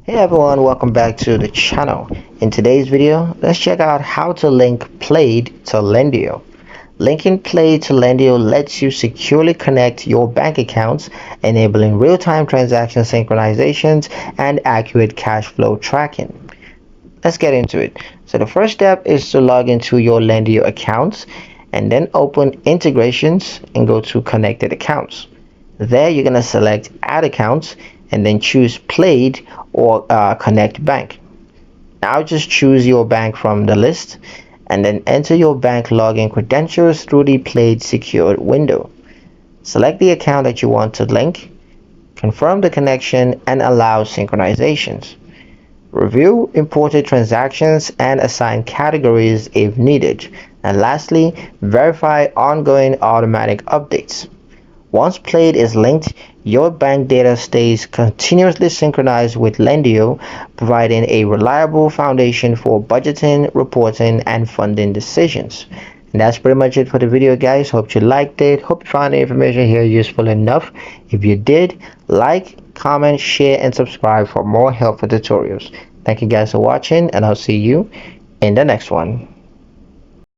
Hey everyone, welcome back to the channel. In today's video, let's check out how to link Plaid to Lendio. Linking Plaid to Lendio lets you securely connect your bank accounts, enabling real-time transaction synchronizations and accurate cash flow tracking. Let's get into it. So the first step is to log into your Lendio accounts and then open integrations and go to connected accounts. There you're going to select add accounts and then choose Plaid or connect bank. Now just choose your bank from the list and then enter your bank login credentials through the Plaid secured window. Select the account that you want to link, confirm the connection and allow synchronizations. Review imported transactions and assign categories if needed. And lastly, verify ongoing automatic updates. Once Plaid is linked, your bank data stays continuously synchronized with Lendio, providing a reliable foundation for budgeting, reporting, and funding decisions. And that's pretty much it for the video, guys. Hope you liked it. Hope you found the information here useful enough. If you did, like, comment, share, and subscribe for more helpful tutorials. Thank you guys for watching, and I'll see you in the next one.